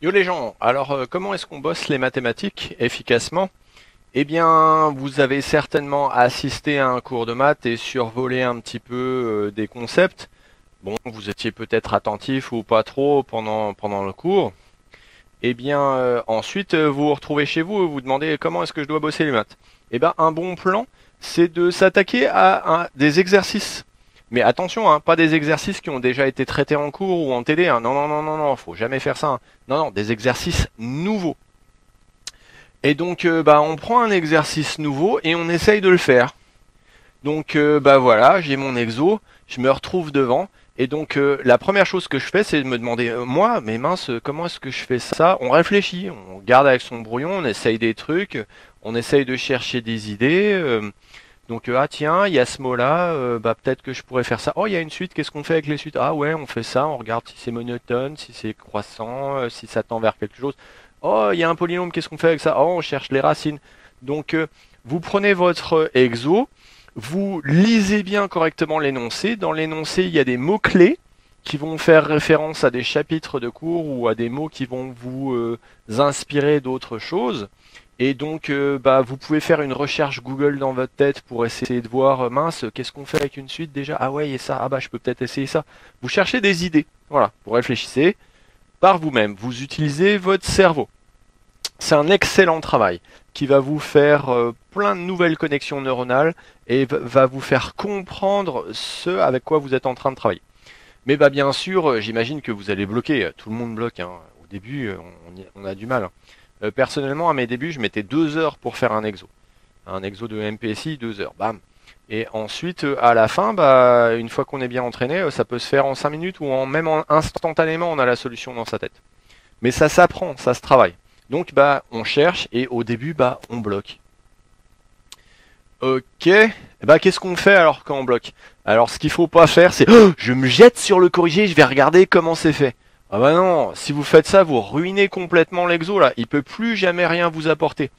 Yo les gens, alors comment est-ce qu'on bosse les mathématiques efficacement? Eh bien, vous avez certainement assisté à un cours de maths et survolé un petit peu des concepts. Bon, vous étiez peut-être attentif ou pas trop pendant le cours. Eh bien, ensuite, vous vous retrouvez chez vous et vous demandez comment est-ce que je dois bosser les maths. Eh bien, un bon plan, c'est de s'attaquer à des exercices. Mais attention, hein, pas des exercices qui ont déjà été traités en cours ou en TD. Hein. Non, non, non, non, non, faut jamais faire ça. Hein. Non, non, des exercices nouveaux. Et donc, on prend un exercice nouveau et on essaye de le faire. Donc, voilà, j'ai mon exo, je me retrouve devant. Et donc, la première chose que je fais, c'est de me demander, moi, mais mince, comment est-ce que je fais ça? On réfléchit, on garde avec son brouillon, on essaye des trucs, on essaye de chercher des idées. Donc, ah tiens, il y a ce mot-là, peut-être que je pourrais faire ça. Oh, il y a une suite, qu'est-ce qu'on fait avec les suites? Ah ouais, on fait ça, on regarde si c'est monotone, si c'est croissant, si ça tend vers quelque chose. Oh, il y a un polynôme, qu'est-ce qu'on fait avec ça? Oh, on cherche les racines. Donc, vous prenez votre exo, vous lisez bien correctement l'énoncé. Dans l'énoncé, il y a des mots-clés qui vont faire référence à des chapitres de cours ou à des mots qui vont vous inspirer d'autres choses. Et donc, vous pouvez faire une recherche Google dans votre tête pour essayer de voir, mince, qu'est-ce qu'on fait avec une suite déjà? Ah ouais, et ça, ah bah je peux peut-être essayer ça. Vous cherchez des idées. Voilà, vous réfléchissez par vous-même. Vous utilisez votre cerveau. C'est un excellent travail qui va vous faire plein de nouvelles connexions neuronales et va vous faire comprendre ce avec quoi vous êtes en train de travailler. Mais bien sûr, j'imagine que vous allez bloquer. Tout le monde bloque. Hein. Au début, on a du mal. Hein. Personnellement, à mes débuts, je mettais 2 heures pour faire un exo. Un exo de MPSI, 2 heures. Bam. Et ensuite, à la fin, une fois qu'on est bien entraîné, ça peut se faire en 5 minutes ou instantanément, on a la solution dans sa tête. Mais ça s'apprend, ça se travaille. Donc on cherche et au début on bloque. Ok. Qu'est-ce qu'on fait alors quand on bloque? Alors ce qu'il faut pas faire c'est je me jette sur le corrigé, je vais regarder comment c'est fait. Ah bah non, si vous faites ça, vous ruinez complètement l'exo là. Il peut plus jamais rien vous apporter.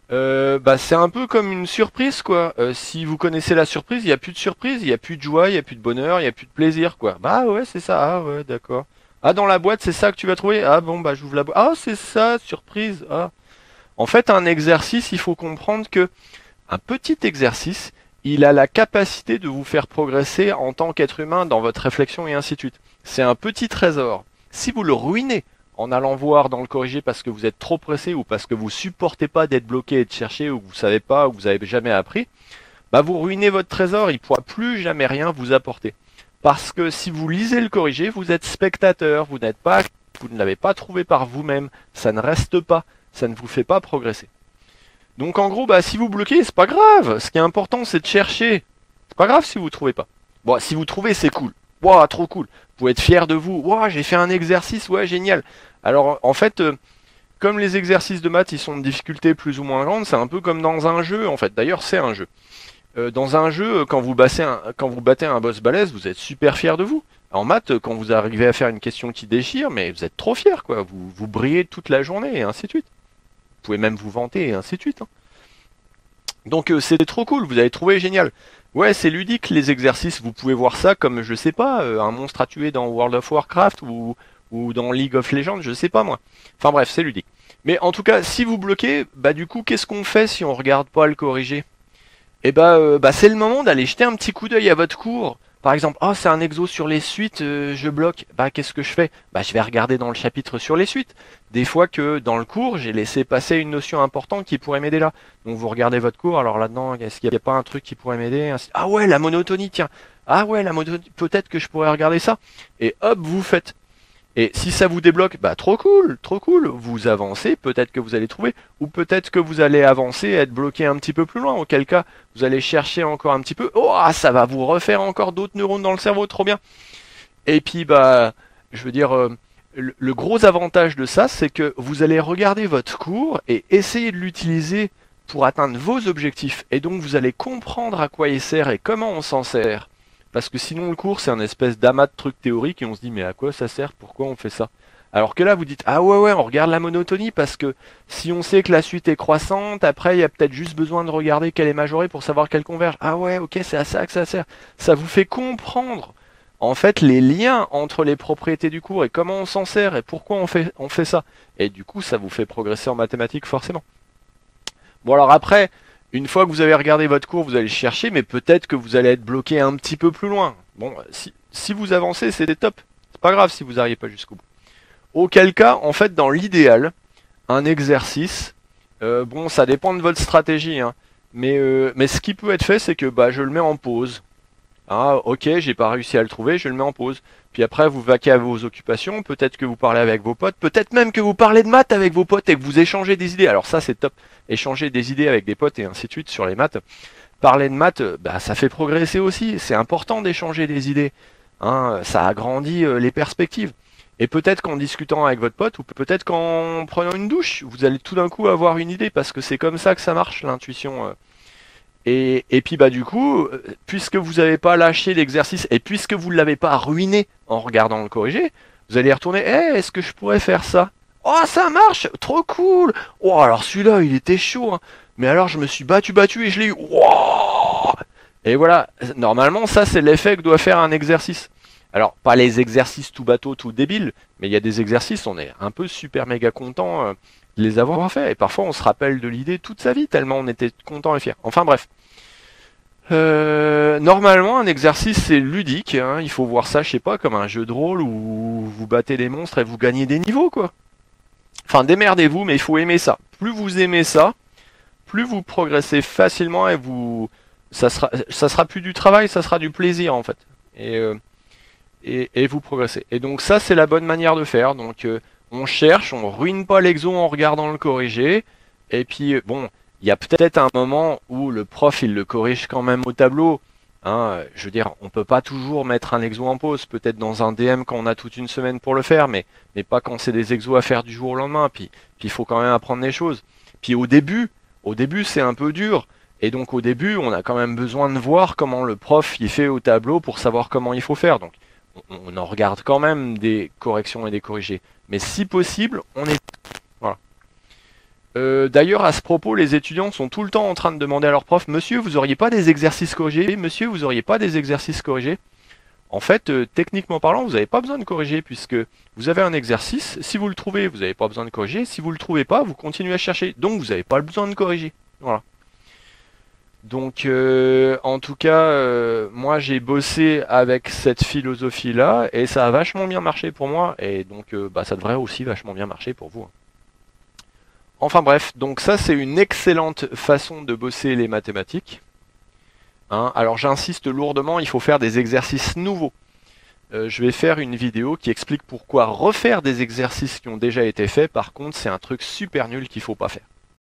C'est un peu comme une surprise quoi. Si vous connaissez la surprise, il y a plus de surprise, il y a plus de joie, il y a plus de bonheur, il y a plus de plaisir quoi. Bah ouais, c'est ça. Ah ouais, d'accord. Ah dans la boîte, c'est ça que tu vas trouver. Ah bon, j'ouvre la boîte. Ah, c'est ça, surprise. Ah. En fait, un exercice, il faut comprendre que un petit exercice, il a la capacité de vous faire progresser en tant qu'être humain dans votre réflexion et ainsi de suite. C'est un petit trésor. Si vous le ruinez en allant voir dans le corrigé parce que vous êtes trop pressé ou parce que vous supportez pas d'être bloqué et de chercher ou que vous savez pas ou que vous avez jamais appris, vous ruinez votre trésor, il pourra plus jamais rien vous apporter. Parce que si vous lisez le corrigé, vous êtes spectateur, vous ne l'avez pas trouvé par vous-même, ça ne reste pas, ça ne vous fait pas progresser. Donc en gros, si vous bloquez, c'est pas grave. Ce qui est important, c'est de chercher. C'est pas grave si vous trouvez pas. Bon, si vous trouvez, c'est cool. Wow, trop cool. Vous pouvez être fier de vous. Wow, j'ai fait un exercice, ouais, génial. Alors en fait, comme les exercices de maths, ils sont de difficulté plus ou moins grande, c'est un peu comme dans un jeu, en fait. D'ailleurs, c'est un jeu. Dans un jeu, quand vous battez un boss balèze, vous êtes super fier de vous. En maths, quand vous arrivez à faire une question qui déchire, mais vous êtes trop fier, quoi. Vous brillez toute la journée, et ainsi de suite. Vous pouvez même vous vanter, et ainsi de suite. Hein. Donc c'est trop cool, vous avez trouvé génial. Ouais, c'est ludique les exercices, vous pouvez voir ça comme, je sais pas, un monstre à tuer dans World of Warcraft ou dans League of Legends, je sais pas moi. Enfin bref, c'est ludique. Mais en tout cas, si vous bloquez, du coup, qu'est-ce qu'on fait si on regarde pas le corriger? C'est le moment d'aller jeter un petit coup d'œil à votre cours. Par exemple, oh c'est un exo sur les suites, je bloque. Qu'est-ce que je fais? Je vais regarder dans le chapitre sur les suites. Des fois que dans le cours, j'ai laissé passer une notion importante qui pourrait m'aider là. Donc vous regardez votre cours, alors là-dedans, est-ce qu'il n'y a pas un truc qui pourrait m'aider? Ah ouais, la monotonie, tiens. Ah ouais, la monotonie, peut-être que je pourrais regarder ça. Et hop, vous faites. Et si ça vous débloque, trop cool, vous avancez, peut-être que vous allez trouver, ou peut-être que vous allez avancer et être bloqué un petit peu plus loin, auquel cas vous allez chercher encore un petit peu, oh ça va vous refaire encore d'autres neurones dans le cerveau, trop bien. Et puis je veux dire, le gros avantage de ça, c'est que vous allez regarder votre cours et essayer de l'utiliser pour atteindre vos objectifs, et donc vous allez comprendre à quoi il sert et comment on s'en sert. Parce que sinon le cours c'est un espèce d'amas de trucs théoriques et on se dit mais à quoi ça sert, pourquoi on fait ça? Alors que là vous dites ah ouais on regarde la monotonie parce que si on sait que la suite est croissante, après il y a peut-être juste besoin de regarder qu'elle est majorée pour savoir qu'elle converge. Ah ouais ok c'est à ça que ça sert. Ça vous fait comprendre en fait les liens entre les propriétés du cours et comment on s'en sert et pourquoi on fait ça. Et du coup, ça vous fait progresser en mathématiques forcément. Bon alors après, une fois que vous avez regardé votre cours, vous allez chercher, mais peut-être que vous allez être bloqué un petit peu plus loin. Bon, si vous avancez, c'est top. C'est pas grave si vous n'arrivez pas jusqu'au bout. Auquel cas, en fait, dans l'idéal, un exercice, bon, ça dépend de votre stratégie, hein, mais ce qui peut être fait, c'est que bah, je le mets en pause. Ah, ok, j'ai pas réussi à le trouver, je le mets en pause. Puis après, vous vaquez à vos occupations, peut-être que vous parlez avec vos potes, peut-être même que vous parlez de maths avec vos potes et que vous échangez des idées. Alors ça, c'est top. Échanger des idées avec des potes et ainsi de suite sur les maths. Parler de maths, bah, ça fait progresser aussi. C'est important d'échanger des idées. Hein, ça agrandit les perspectives. Et peut-être qu'en discutant avec votre pote, ou peut-être qu'en prenant une douche, vous allez tout d'un coup avoir une idée, parce que c'est comme ça que ça marche, l'intuition. Et puis bah du coup, puisque vous n'avez pas lâché l'exercice, et puisque vous ne l'avez pas ruiné en regardant le corrigé, vous allez y retourner, est-ce que je pourrais faire ça? Oh, ça marche, trop cool. Oh, alors celui-là, il était chaud, hein. Mais alors je me suis battu et je l'ai eu. Wow. Et voilà, normalement ça c'est l'effet que doit faire un exercice. Alors pas les exercices tout bateau, tout débile, mais il y a des exercices, on est un peu super méga content de les avoir fait. Et parfois on se rappelle de l'idée toute sa vie, tellement on était content et fier. Enfin bref. Normalement un exercice c'est ludique, hein. Il faut voir ça, je sais pas, comme un jeu de rôle où vous battez des monstres et vous gagnez des niveaux, quoi. Enfin démerdez-vous, mais il faut aimer ça. Plus vous aimez ça, plus vous progressez facilement et ça sera plus du travail, ça sera du plaisir en fait. Et vous progressez. Et donc ça c'est la bonne manière de faire. Donc on cherche, on ruine pas l'exo en regardant le corriger. Et puis bon, il y a peut-être un moment où le prof il le corrige quand même au tableau. Hein, je veux dire, on peut pas toujours mettre un exo en pause. Peut-être dans un DM quand on a toute une semaine pour le faire, mais pas quand c'est des exos à faire du jour au lendemain. Puis il faut quand même apprendre les choses. Puis au début c'est un peu dur. Et donc au début, on a quand même besoin de voir comment le prof il fait au tableau pour savoir comment il faut faire. Donc on en regarde quand même des corrections et des corrigés. Mais si possible, on est... Voilà. D'ailleurs, à ce propos, les étudiants sont tout le temps en train de demander à leur prof, Monsieur, vous auriez pas des exercices corrigés? Monsieur, vous auriez pas des exercices corrigés? En fait, techniquement parlant, vous n'avez pas besoin de corriger, puisque vous avez un exercice. Si vous le trouvez, vous n'avez pas besoin de corriger. Si vous le trouvez pas, vous continuez à chercher. Donc, vous n'avez pas besoin de corriger. Voilà. Donc, en tout cas, moi j'ai bossé avec cette philosophie-là et ça a vachement bien marché pour moi et donc bah, ça devrait aussi vachement bien marcher pour vous. Enfin bref, donc ça c'est une excellente façon de bosser les mathématiques. Hein, alors j'insiste lourdement, il faut faire des exercices nouveaux. Je vais faire une vidéo qui explique pourquoi refaire des exercices qui ont déjà été faits, par contre c'est un truc super nul qu'il faut pas faire.